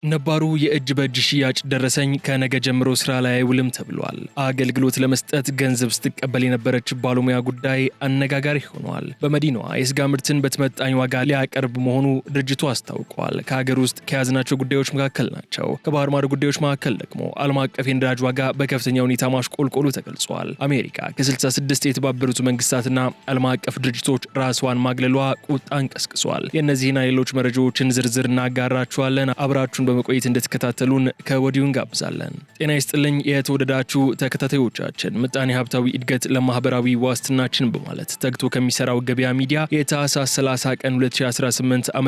ነባሩ የእጅ በእጅ ሽያጭ ደረሰኝ ከነገ ጀምሮ ስራ ላይ አይውልም ተብሏል። አገልግሎት ለመስጠት ገንዘብ ስትቀበል የነበረች ባለሙያ ጉዳይ አነጋጋሪ ሆኗል። በመዲናዋ የስጋ ምርትን በተመጣጣኝ ዋጋ ሊያቀርብ መሆኑ ድርጅቱ አስታውቋል። ከሀገር ውስጥ ከያዝናቸው ጉዳዮች መካከል ናቸው። ከባህር ማዶ ጉዳዮች መካከል ደግሞ ዓለም አቀፍ የነዳጅ ዋጋ በከፍተኛ ሁኔታ ማሽቆልቆሉ ተገልጿል። አሜሪካ ከ66 የተባበሩት መንግስታትና ዓለም አቀፍ ድርጅቶች ራስዋን ማግለሏ ቁጣን ቀስቅሷል። የእነዚህና ሌሎች መረጃዎችን ዝርዝር እናጋራችኋለን። አብራችሁን በመቆየት እንድትከታተሉን ከወዲሁ እንጋብዛለን። ጤና ይስጥልኝ የተወደዳችሁ ተከታታዮቻችን፣ ምጣኔ ሀብታዊ እድገት ለማህበራዊ ዋስትናችን በማለት ተግቶ ከሚሰራው ገበያ ሚዲያ የታህሳስ 30 ቀን 2018 ዓ.ም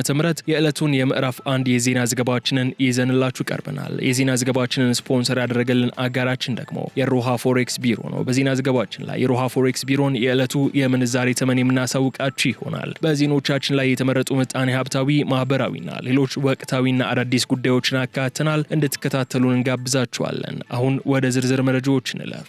የዕለቱን የምዕራፍ 1 የዜና ዘገባችንን ይዘንላችሁ ቀርበናል። የዜና ዘገባችንን ስፖንሰር ያደረገልን አጋራችን ደግሞ የሮሃ ፎሬክስ ቢሮ ነው። በዜና ዘገባችን ላይ የሮሃ ፎሬክስ ቢሮን የዕለቱ የምንዛሬ ተመን የምናሳውቃችሁ ይሆናል። በዜናዎቻችን ላይ የተመረጡ ምጣኔ ሀብታዊ፣ ማህበራዊና ሌሎች ወቅታዊና አዳዲስ ጉዳዮችን አካተናል። እንድትከታተሉን እንጋብዛችኋለን። አሁን ወደ ዝርዝር መረጃዎች እንለፍ።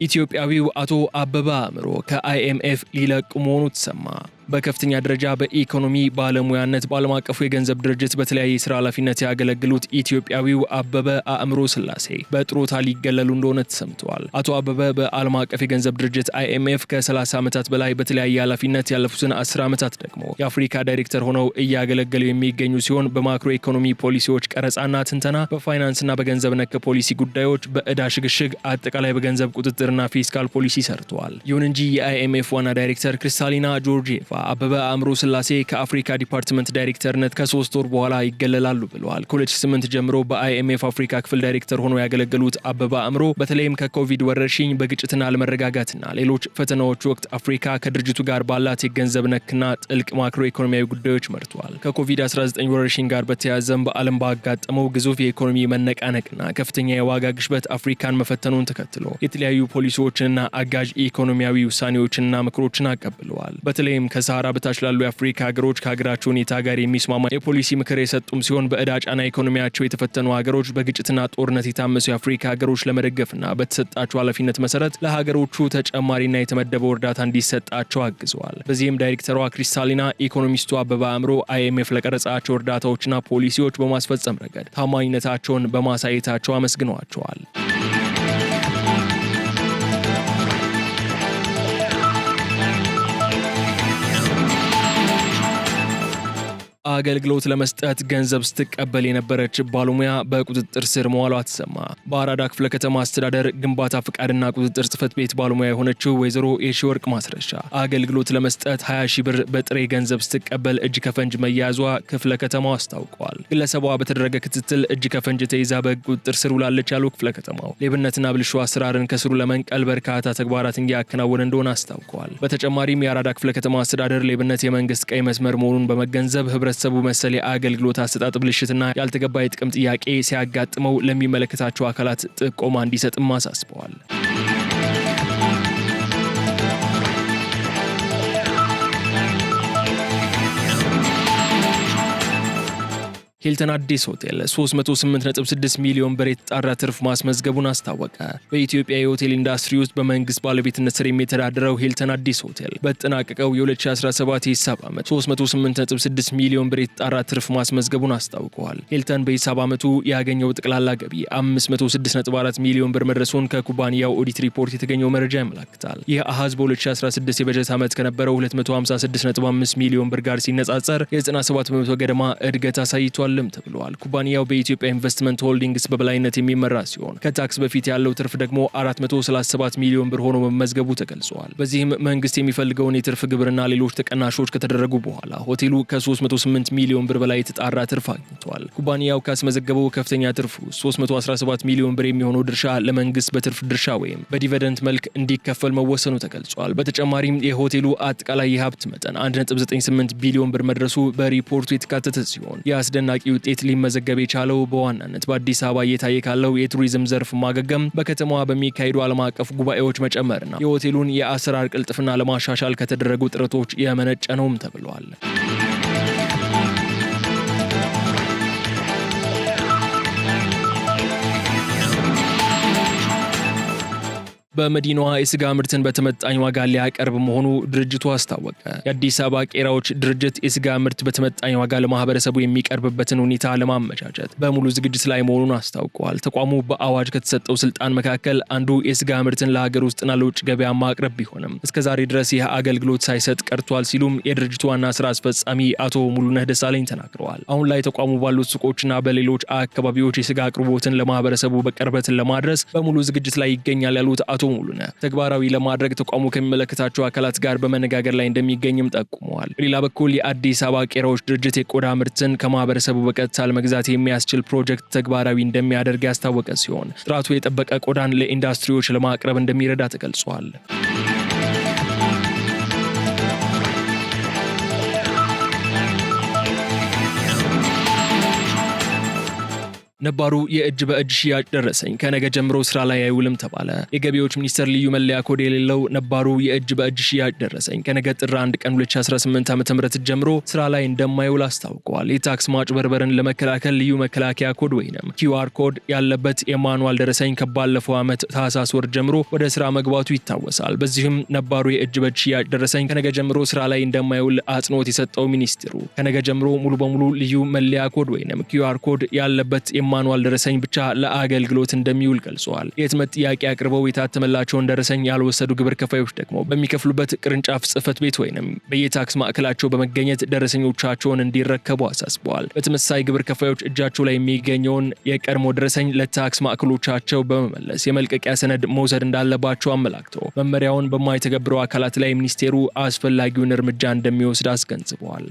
ኢትዮጵያዊው አቶ አበበ አእምሮ ከአይኤምኤፍ ሊለቁ መሆኑ ተሰማ። በከፍተኛ ደረጃ በኢኮኖሚ ባለሙያነት በዓለም አቀፉ የገንዘብ ድርጅት በተለያየ የስራ ኃላፊነት ያገለግሉት ኢትዮጵያዊው አበበ አእምሮ ስላሴ በጥሮታ ሊገለሉ እንደሆነ ተሰምተዋል። አቶ አበበ በዓለም አቀፍ የገንዘብ ድርጅት አይኤምኤፍ ከ30 ዓመታት በላይ በተለያየ ኃላፊነት ያለፉትን 10 ዓመታት ደግሞ የአፍሪካ ዳይሬክተር ሆነው እያገለገሉ የሚገኙ ሲሆን በማክሮ ኢኮኖሚ ፖሊሲዎች ቀረጻና ትንተና፣ በፋይናንስና በገንዘብ ነክ ፖሊሲ ጉዳዮች፣ በዕዳ ሽግሽግ፣ አጠቃላይ በገንዘብ ቁጥጥርና ፊስካል ፖሊሲ ሰርተዋል። ይሁን እንጂ የአይኤምኤፍ ዋና ዳይሬክተር ክሪስታሊና ጆርጂየቫ አበበ አእምሮ ስላሴ ከአፍሪካ ዲፓርትመንት ዳይሬክተርነት ከ3 ወር በኋላ ይገለላሉ ብለዋል። ከ2008 ጀምሮ በአይኤምኤፍ አፍሪካ ክፍል ዳይሬክተር ሆነው ያገለገሉት አበበ አእምሮ በተለይም ከኮቪድ ወረርሽኝ፣ በግጭትና አለመረጋጋትና ሌሎች ፈተናዎች ወቅት አፍሪካ ከድርጅቱ ጋር ባላት የገንዘብ ነክና ጥልቅ ማክሮ ኢኮኖሚያዊ ጉዳዮች መርተዋል። ከኮቪድ-19 ወረርሽኝ ጋር በተያያዘም በዓለም ባጋጠመው ግዙፍ የኢኮኖሚ መነቃነቅና ከፍተኛ የዋጋ ግሽበት አፍሪካን መፈተኑን ተከትሎ የተለያዩ ፖሊሲዎችንና አጋዥ ኢኮኖሚያዊ ውሳኔዎችንና ምክሮችን አቀብለዋል። በተለይም ከሰሃራ በታች ላሉ የአፍሪካ ሀገሮች ከሀገራቸው ሁኔታ ጋር የሚስማማ የፖሊሲ ምክር የሰጡም ሲሆን በዕዳ ጫና ኢኮኖሚያቸው የተፈተኑ ሀገሮች በግጭትና ጦርነት የታመሱ የአፍሪካ ሀገሮች ለመደገፍና በተሰጣቸው ኃላፊነት መሰረት ለሀገሮቹ ተጨማሪና የተመደበው እርዳታ እንዲሰጣቸው አግዘዋል። በዚህም ዳይሬክተሯ ክሪስታሊና ኢኮኖሚስቱ አበበ አእምሮ አይኤምኤፍ ለቀረጻቸው እርዳታዎችና ፖሊሲዎች በማስፈጸም ረገድ ታማኝነታቸውን በማሳየታቸው አመስግነዋቸዋል። አገልግሎት ለመስጠት ገንዘብ ስትቀበል የነበረች ባለሙያ በቁጥጥር ስር መዋሏ ተሰማ። በአራዳ ክፍለ ከተማ አስተዳደር ግንባታ ፍቃድና ቁጥጥር ጽሕፈት ቤት ባለሙያ የሆነችው ወይዘሮ የሺወርቅ ማስረሻ አገልግሎት ለመስጠት 20 ሺህ ብር በጥሬ ገንዘብ ስትቀበል እጅ ከፈንጅ መያዟ ክፍለ ከተማው አስታውቋል። ግለሰቧ በተደረገ ክትትል እጅ ከፈንጅ ተይዛ በሕግ ቁጥጥር ስር ውላለች ያለው ክፍለ ከተማው ሌብነትና ብልሹ አሰራርን ከስሩ ለመንቀል በርካታ ተግባራትን እያከናወነ እንደሆነ አስታውቋል። በተጨማሪም የአራዳ ክፍለ ከተማ አስተዳደር ሌብነት የመንግስት ቀይ መስመር መሆኑን በመገንዘብ ህብረተሰቡ መሰል የአገልግሎት አሰጣጥ ብልሽትና ያልተገባ የጥቅም ጥያቄ ሲያጋጥመው ለሚመለከታቸው አካላት ጥቆማ እንዲሰጥም አሳስበዋል። ሂልተን አዲስ ሆቴል 308.6 ሚሊዮን ብር የተጣራ ትርፍ ማስመዝገቡን አስታወቀ። በኢትዮጵያ የሆቴል ኢንዱስትሪ ውስጥ በመንግስት ባለቤትነት ስር የሚተዳደረው ሂልተን አዲስ ሆቴል በተጠናቀቀው የ2017 የሂሳብ ዓመት 308.6 ሚሊዮን ብር የተጣራ ትርፍ ማስመዝገቡን አስታውቀዋል። ሂልተን በሂሳብ ዓመቱ ያገኘው ጠቅላላ ገቢ 506.4 ሚሊዮን ብር መድረሱን ከኩባንያው ኦዲት ሪፖርት የተገኘው መረጃ ያመለክታል። ይህ አሃዝ በ2016 የበጀት ዓመት ከነበረው 256.5 ሚሊዮን ብር ጋር ሲነጻጸር የ97 በመቶ ገደማ እድገት አሳይቷል ተብሏል። ኩባንያው በኢትዮጵያ ኢንቨስትመንት ሆልዲንግስ በበላይነት የሚመራ ሲሆን ከታክስ በፊት ያለው ትርፍ ደግሞ 437 ሚሊዮን ብር ሆኖ መመዝገቡ ተገልጿል። በዚህም መንግስት የሚፈልገውን የትርፍ ግብርና ሌሎች ተቀናሾች ከተደረጉ በኋላ ሆቴሉ ከ308 ሚሊዮን ብር በላይ የተጣራ ትርፍ አግኝቷል። ኩባንያው ካስመዘገበው ከፍተኛ ትርፍ 317 ሚሊዮን ብር የሚሆነው ድርሻ ለመንግስት በትርፍ ድርሻ ወይም በዲቪደንድ መልክ እንዲከፈል መወሰኑ ተገልጿል። በተጨማሪም የሆቴሉ አጠቃላይ የሀብት መጠን 1.98 ቢሊዮን ብር መድረሱ በሪፖርቱ የተካተተ ሲሆን የአስደናቂ ውጤት ሊመዘገብ የቻለው በዋናነት በአዲስ አበባ እየታየ ካለው የቱሪዝም ዘርፍ ማገገም፣ በከተማዋ በሚካሄዱ ዓለም አቀፍ ጉባኤዎች መጨመርና የሆቴሉን የአሰራር ቅልጥፍና ለማሻሻል ከተደረጉ ጥረቶች የመነጨ ነውም ተብሏል። በመዲናዋ የስጋ ምርትን በተመጣኝ ዋጋ ሊያቀርብ መሆኑ ድርጅቱ አስታወቀ። የአዲስ አበባ ቄራዎች ድርጅት የስጋ ምርት በተመጣኝ ዋጋ ለማህበረሰቡ የሚቀርብበትን ሁኔታ ለማመቻቸት በሙሉ ዝግጅት ላይ መሆኑን አስታውቀዋል። ተቋሙ በአዋጅ ከተሰጠው ስልጣን መካከል አንዱ የስጋ ምርትን ለሀገር ውስጥና ለውጭ ገበያ ማቅረብ ቢሆንም እስከዛሬ ድረስ ይህ አገልግሎት ሳይሰጥ ቀርቷል ሲሉም የድርጅቱ ዋና ስራ አስፈጻሚ አቶ ሙሉነህ ደሳለኝ ተናግረዋል። አሁን ላይ ተቋሙ ባሉት ሱቆችና በሌሎች አካባቢዎች የስጋ አቅርቦትን ለማህበረሰቡ በቅርበት ለማድረስ በሙሉ ዝግጅት ላይ ይገኛል ያሉት አቶ ሙሉነህ ተግባራዊ ለማድረግ ተቋሙ ከሚመለከታቸው አካላት ጋር በመነጋገር ላይ እንደሚገኝም ጠቁመዋል። በሌላ በኩል የአዲስ አበባ ቄራዎች ድርጅት የቆዳ ምርትን ከማህበረሰቡ በቀጥታ ለመግዛት የሚያስችል ፕሮጀክት ተግባራዊ እንደሚያደርግ ያስታወቀ ሲሆን ጥራቱ የጠበቀ ቆዳን ለኢንዱስትሪዎች ለማቅረብ እንደሚረዳ ተገልጿል። ነባሩ የእጅ በእጅ ሽያጭ ደረሰኝ ከነገ ጀምሮ ስራ ላይ አይውልም ተባለ። የገቢዎች ሚኒስቴር ልዩ መለያ ኮድ የሌለው ነባሩ የእጅ በእጅ ሽያጭ ደረሰኝ ከነገ ጥር 1 ቀን 2018 ዓ.ም ጀምሮ ስራ ላይ እንደማይውል አስታውቀዋል። የታክስ ማጭበርበርን ለመከላከል ልዩ መከላከያ ኮድ ወይንም QR ኮድ ያለበት የማኑዋል ደረሰኝ ከባለፈው ዓመት ታህሳስ ወር ጀምሮ ወደ ስራ መግባቱ ይታወሳል። በዚህም ነባሩ የእጅ በእጅ ሽያጭ ደረሰኝ ከነገ ጀምሮ ስራ ላይ እንደማይውል አጽንኦት የሰጠው ሚኒስትሩ ከነገ ጀምሮ ሙሉ በሙሉ ልዩ መለያ ኮድ ወይንም QR ኮድ ያለበት ማኑዋል ደረሰኝ ብቻ ለአገልግሎት እንደሚውል ገልጸዋል። የህትመት ጥያቄ አቅርበው የታተመላቸውን ደረሰኝ ያልወሰዱ ግብር ከፋዮች ደግሞ በሚከፍሉበት ቅርንጫፍ ጽህፈት ቤት ወይንም በየታክስ ማዕከላቸው በመገኘት ደረሰኞቻቸውን እንዲረከቡ አሳስበዋል። በተመሳሳይ ግብር ከፋዮች እጃቸው ላይ የሚገኘውን የቀድሞ ደረሰኝ ለታክስ ማዕከሎቻቸው በመመለስ የመልቀቂያ ሰነድ መውሰድ እንዳለባቸው አመላክተው መመሪያውን በማይተገብረው አካላት ላይ ሚኒስቴሩ አስፈላጊውን እርምጃ እንደሚወስድ አስገንዝበዋል።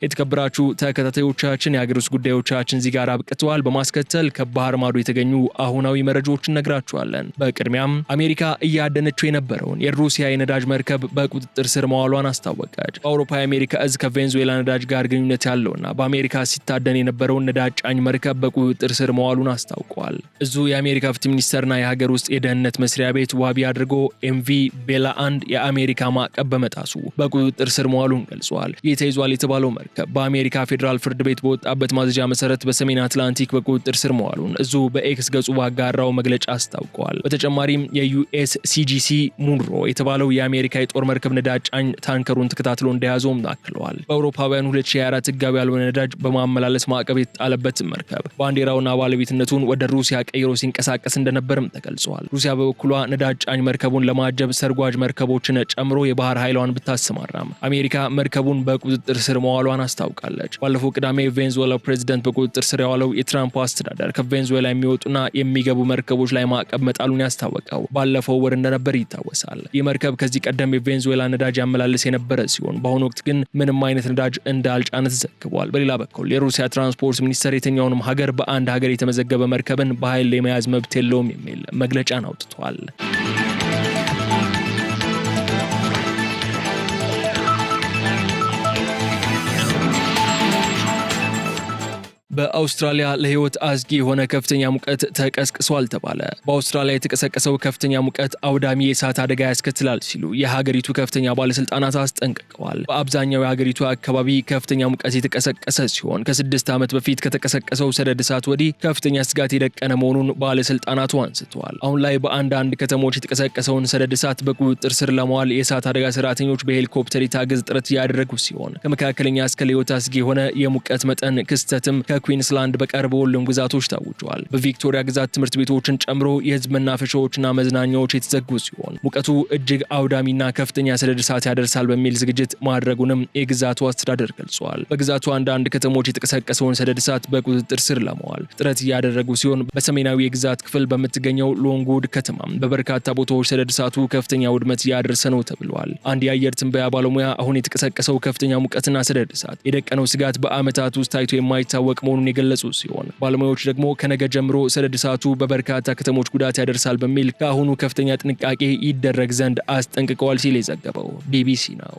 የተከበራችሁ ተከታታዮቻችን የሀገር ውስጥ ጉዳዮቻችን እዚህ ጋር አብቅተዋል። በማስከተል ከባህር ማዶ የተገኙ አሁናዊ መረጃዎችን እነግራችኋለን። በቅድሚያም አሜሪካ እያደነችው የነበረውን የሩሲያ የነዳጅ መርከብ በቁጥጥር ስር መዋሏን አስታወቀች። በአውሮፓ የአሜሪካ እዝ ከቬንዙዌላ ነዳጅ ጋር ግንኙነት ያለውና በአሜሪካ ሲታደን የነበረውን ነዳጅ ጫኝ መርከብ በቁጥጥር ስር መዋሉን አስታውቀዋል። እዙ የአሜሪካ ፍትህ ሚኒስቴርና የሀገር ውስጥ የደህንነት መስሪያ ቤት ዋቢ አድርጎ MV ቤላ 1 የአሜሪካ ማዕቀብ በመጣሱ በቁጥጥር ስር መዋሉን ገልጿል። ይህ ተይዟል የተባለው በአሜሪካ ፌዴራል ፍርድ ቤት በወጣበት ማዘዣ መሰረት በሰሜን አትላንቲክ በቁጥጥር ስር መዋሉን እዙ በኤክስ ገጹ ባጋራው መግለጫ አስታውቀዋል። በተጨማሪም የUSCGC ሙንሮ የተባለው የአሜሪካ የጦር መርከብ ነዳጅ ጫኝ ታንከሩን ተከታትሎ እንደያዘውም አክለዋል። በአውሮፓውያን 2024 ህጋዊ ያልሆነ ነዳጅ በማመላለስ ማዕቀብ የተጣለበት መርከብ ባንዲራውና ባለቤትነቱን ወደ ሩሲያ ቀይሮ ሲንቀሳቀስ እንደነበርም ተገልጿል። ሩሲያ በበኩሏ ነዳጅ ጫኝ መርከቡን ለማጀብ ሰርጓጅ መርከቦችን ጨምሮ የባህር ኃይሏን ብታሰማራም አሜሪካ መርከቡን በቁጥጥር ስር መዋሏን አስታውቃለች። ባለፈው ቅዳሜ ቬንዙዌላ ፕሬዝዳንት በቁጥጥር ስር ያዋለው የትራምፕ አስተዳደር ከቬንዙዌላ የሚወጡና የሚገቡ መርከቦች ላይ ማዕቀብ መጣሉን ያስታወቀው ባለፈው ወር እንደነበር ይታወሳል። ይህ መርከብ ከዚህ ቀደም የቬንዙዌላ ነዳጅ ያመላልስ የነበረ ሲሆን በአሁኑ ወቅት ግን ምንም አይነት ነዳጅ እንዳልጫነ ተዘግቧል። በሌላ በኩል የሩሲያ ትራንስፖርት ሚኒስቴር የትኛውንም ሀገር በአንድ ሀገር የተመዘገበ መርከብን በኃይል የመያዝ መብት የለውም የሚል መግለጫን አውጥቷል። በአውስትራሊያ ለህይወት አስጊ የሆነ ከፍተኛ ሙቀት ተቀስቅሷል ተባለ። በአውስትራሊያ የተቀሰቀሰው ከፍተኛ ሙቀት አውዳሚ የእሳት አደጋ ያስከትላል ሲሉ የሀገሪቱ ከፍተኛ ባለስልጣናት አስጠንቅቀዋል። በአብዛኛው የሀገሪቱ አካባቢ ከፍተኛ ሙቀት የተቀሰቀሰ ሲሆን ከ6 ዓመት በፊት ከተቀሰቀሰው ሰደድ እሳት ወዲህ ከፍተኛ ስጋት የደቀነ መሆኑን ባለስልጣናቱ አንስተዋል። አሁን ላይ በአንዳንድ ከተሞች የተቀሰቀሰውን ሰደድ እሳት በቁጥጥር ስር ለማዋል የእሳት አደጋ ሰራተኞች በሄሊኮፕተር የታገዘ ጥረት እያደረጉ ሲሆን ከመካከለኛ እስከ ለህይወት አስጊ የሆነ የሙቀት መጠን ክስተትም ኩዊንስላንድ በቀር በሁሉም ግዛቶች ታውጇል። በቪክቶሪያ ግዛት ትምህርት ቤቶችን ጨምሮ የህዝብ መናፈሻዎችና መዝናኛዎች የተዘጉ ሲሆን ሙቀቱ እጅግ አውዳሚና ከፍተኛ ሰደድ እሳት ያደርሳል በሚል ዝግጅት ማድረጉንም የግዛቱ አስተዳደር ገልጿል። በግዛቱ አንዳንድ ከተሞች የተቀሰቀሰውን ሰደድ እሳት በቁጥጥር ስር ለማዋል ጥረት እያደረጉ ሲሆን በሰሜናዊ የግዛት ክፍል በምትገኘው ሎንግውድ ከተማ በበርካታ ቦታዎች ሰደድ እሳቱ ከፍተኛ ውድመት እያደረሰ ነው ተብሏል። አንድ የአየር ትንበያ ባለሙያ አሁን የተቀሰቀሰው ከፍተኛ ሙቀትና ሰደድ እሳት የደቀነው ስጋት በዓመታት ውስጥ ታይቶ የማይታወቅ መሆኑን የገለጹ ሲሆን ባለሙያዎች ደግሞ ከነገ ጀምሮ ሰደድ እሳቱ በበርካታ ከተሞች ጉዳት ያደርሳል በሚል ከአሁኑ ከፍተኛ ጥንቃቄ ይደረግ ዘንድ አስጠንቅቀዋል ሲል የዘገበው ቢቢሲ ነው።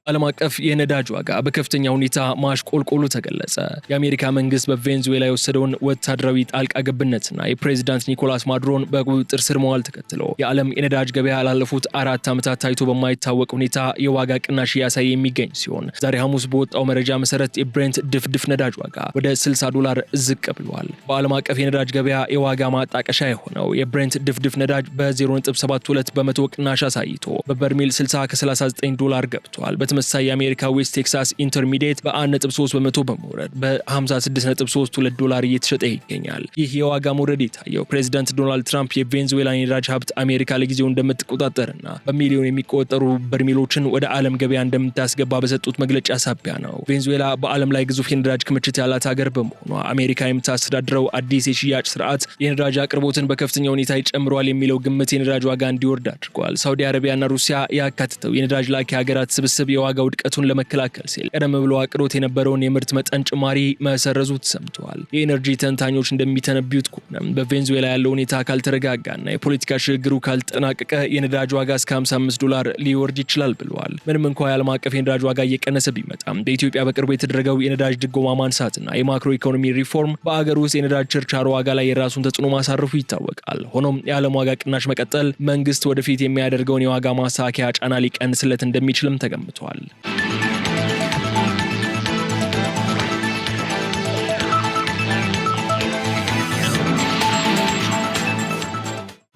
ዓለም አቀፍ የነዳጅ ዋጋ በከፍተኛ ሁኔታ ማሽቆልቆሉ ተገለጸ። የአሜሪካ መንግስት በቬንዙዌላ የወሰደውን ወታደራዊ ጣልቃ ገብነትና የፕሬዚዳንት ኒኮላስ ማዱሮን በቁጥጥር ስር መዋል ተከትሎ የዓለም የነዳጅ ገበያ ላለፉት 4 ዓመታት ታይቶ በማይታወቅ ሁኔታ የዋጋ ቅናሽ እያሳየ የሚገኝ ሲሆን ዛሬ ሐሙስ በወጣው መረጃ መሰረት የብሬንት ድፍድፍ ነዳጅ ዋጋ ወደ $60 ዝቅ ብሏል። በዓለም አቀፍ የነዳጅ ገበያ የዋጋ ማጣቀሻ የሆነው የብሬንት ድፍድፍ ነዳጅ በ0.72 በመቶ ቅናሽ አሳይቶ በበርሜል $60.39 ገብቷል። በተመሳሳይ የአሜሪካ ዌስት ቴክሳስ ኢንተርሚዲየት በ1.3 በመቶ በመውረድ $56.32 እየተሸጠ ይገኛል። ይህ የዋጋ መውረድ የታየው ፕሬዚዳንት ዶናልድ ትራምፕ የቬንዙዌላን የነዳጅ ሀብት አሜሪካ ለጊዜው እንደምትቆጣጠርና በሚሊዮን የሚቆጠሩ በርሜሎችን ወደ ዓለም ገበያ እንደምታስገባ በሰጡት መግለጫ ሳቢያ ነው። ቬንዙዌላ በዓለም ላይ ግዙፍ የነዳጅ ክምችት ያላት ሀገር በመሆኗ አሜሪካ የምታስተዳድረው አዲስ የሽያጭ ስርዓት የነዳጅ አቅርቦትን በከፍተኛ ሁኔታ ይጨምረዋል የሚለው ግምት የነዳጅ ዋጋ እንዲወርድ አድርጓል። ሳውዲ አረቢያና ሩሲያ ያካትተው የነዳጅ ላኪ ሀገራት ስብስብ የዋጋ ውድቀቱን ለመከላከል ሲል ቀደም ብሎ አቅዶት የነበረውን የምርት መጠን ጭማሪ መሰረዙ ተሰምቷል። የኤነርጂ ተንታኞች እንደሚተነብዩት ከሆነ በቬንዙዌላ ያለው ሁኔታ ካልተረጋጋና የፖለቲካ ሽግግሩ ካልተጠናቀቀ የነዳጅ ዋጋ እስከ $55 ሊወርድ ይችላል ብለዋል። ምንም እንኳን የዓለም አቀፍ የነዳጅ ዋጋ እየቀነሰ ቢመጣም በኢትዮጵያ በቅርቡ የተደረገው የነዳጅ ድጎማ ማንሳትና የማክሮ ኢኮኖሚ ሪፎርም በአገር ውስጥ የነዳጅ ችርቻሮ ዋጋ ላይ የራሱን ተጽዕኖ ማሳረፉ ይታወቃል። ሆኖም የዓለም ዋጋ ቅናሽ መቀጠል መንግስት ወደፊት የሚያደርገውን የዋጋ ማሳኪያ ጫና ሊቀንስለት እንደሚችልም ተገምቷል።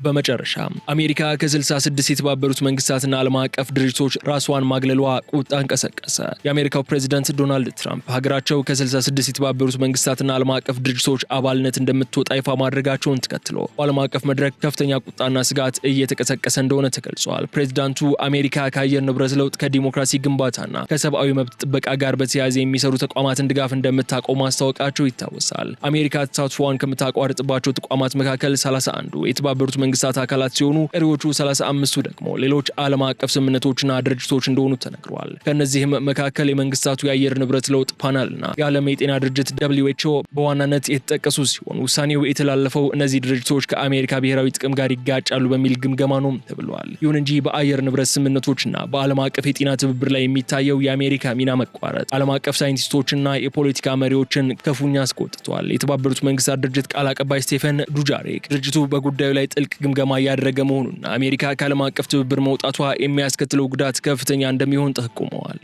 በመጨረሻ አሜሪካ ከ66 የተባበሩት መንግስታትና ዓለም አቀፍ ድርጅቶች ራስዋን ማግለሏ ቁጣን ቀሰቀሰ። የአሜሪካው ፕሬዚዳንት ዶናልድ ትራምፕ ሀገራቸው ከ66 የተባበሩት መንግስታትና ዓለም አቀፍ ድርጅቶች አባልነት እንደምትወጣ ይፋ ማድረጋቸውን ተከትሎ በዓለም አቀፍ መድረክ ከፍተኛ ቁጣና ስጋት እየተቀሰቀሰ እንደሆነ ተገልጿል። ፕሬዚዳንቱ አሜሪካ ከአየር ንብረት ለውጥ፣ ከዲሞክራሲ ግንባታና ከሰብአዊ መብት ጥበቃ ጋር በተያያዘ የሚሰሩ ተቋማትን ድጋፍ እንደምታቆም ማስታወቃቸው ይታወሳል። አሜሪካ ተሳትፎዋን ከምታቋርጥባቸው ተቋማት መካከል 31ዱ የተባበሩት መንግስታት አካላት ሲሆኑ ቀሪዎቹ 35ቱ ደግሞ ሌሎች ዓለም አቀፍ ስምምነቶችና ድርጅቶች እንደሆኑ ተነግሯል። ከነዚህም መካከል የመንግስታቱ የአየር ንብረት ለውጥ ፓናልና የዓለም የጤና ድርጅት WHO በዋናነት የተጠቀሱ ሲሆን ውሳኔው የተላለፈው እነዚህ ድርጅቶች ከአሜሪካ ብሔራዊ ጥቅም ጋር ይጋጫሉ በሚል ግምገማ ነው ተብሏል። ይሁን እንጂ በአየር ንብረት ስምምነቶችና በዓለም አቀፍ የጤና ትብብር ላይ የሚታየው የአሜሪካ ሚና መቋረጥ ዓለም አቀፍ ሳይንቲስቶችና የፖለቲካ መሪዎችን ክፉኛ አስቆጥቷል። የተባበሩት መንግስታት ድርጅት ቃል አቀባይ ስቴፈን ዱጃሪክ ድርጅቱ በጉዳዩ ላይ ጥልቅ ግምገማ እያደረገ መሆኑና አሜሪካ ከዓለም አቀፍ ትብብር መውጣቷ የሚያስከትለው ጉዳት ከፍተኛ እንደሚሆን ጠቁመዋል።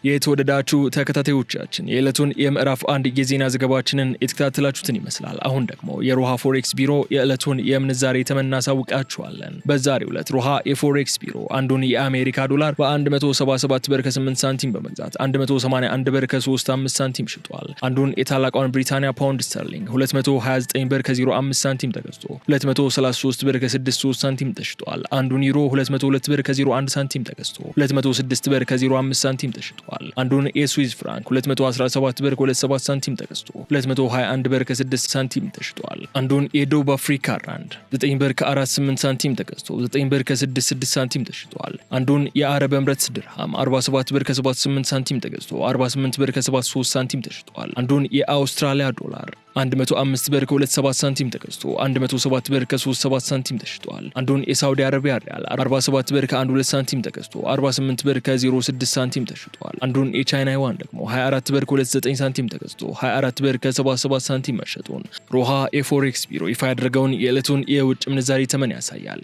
የተወደዳችሁ ተከታታዮቻችን የዕለቱን የምዕራፍ 1 የዜና ዘገባችንን የተከታተላችሁትን ይመስላል። አሁን ደግሞ የሮሃ ፎሬክስ ቢሮ የዕለቱን የምንዛሬ ተመን እናሳውቃችኋለን። በዛሬው ዕለት ሮሃ የፎሬክስ ቢሮ አንዱን የአሜሪካ ዶላር በ177 ብር ከ8 ሳንቲም በመግዛት 181 ብር ከ35 ሳንቲም ሽጧል። አንዱን የታላቋን ብሪታንያ ፓውንድ ስተርሊንግ 229 ብር ከ05 ሳንቲም ተገዝቶ 233 ብር ከ63 ሳንቲም ተሽጧል። አንዱን ዩሮ 202 ብር ከ01 ሳንቲም ተገዝቶ 206 ብር ከ05 ሳንቲም ተሽጧል። አንዱን የስዊዝ ፍራንክ 217 ብር ከ27 ሳንቲም ተገዝቶ 221 ብር ከ6 ሳንቲም ተሽጧል። አንዱን የደቡብ አፍሪካ ራንድ 9 ብር ከ48 ሳንቲም ተገዝቶ 9 ብር ከ66 ሳንቲም ተሽጧል። አንዱን የአረብ ኤምሬትስ ድርሃም 47 ብር ከ78 ሳንቲም ተገዝቶ 48 ብር ከ73 ሳንቲም ተሽጧል። አንዱን የአውስትራሊያ ዶላር 105 ብር ከ27 ሳንቲም ተገዝቶ 107 ብር ከ37 ሳንቲም ተሽጧል። አንዱን የሳውዲ አረቢያ ሪያል 47 ብር ከ12 ሳንቲም ተገዝቶ 48 ብር ከ06 ሳንቲም ተሽጧል። አንዱን የቻይና ዩዋን ደግሞ 24 ብር ከ29 ሳንቲም ተገዝቶ 24 ብር ከ77 ሳንቲም መሸጡን ሮሃ የፎሬክስ ቢሮ ይፋ ያደረገውን የዕለቱን የውጭ ምንዛሪ ተመን ያሳያል።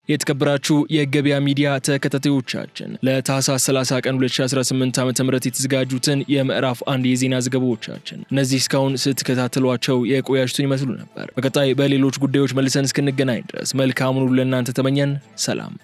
የተከበራችሁ የገበያ ሚዲያ ተከታታዮቻችን ለታህሳስ 30 ቀን 2018 ዓ.ም የተዘጋጁትን የምዕራፍ 1 የዜና ዘገባዎቻችን እነዚህ እስካሁን ስትከታተሏቸው የቆያችሁትን ይመስሉ ነበር። በቀጣይ በሌሎች ጉዳዮች መልሰን እስክንገናኝ ድረስ መልካሙን ሁሉ ለእናንተ ተመኘን። ሰላም።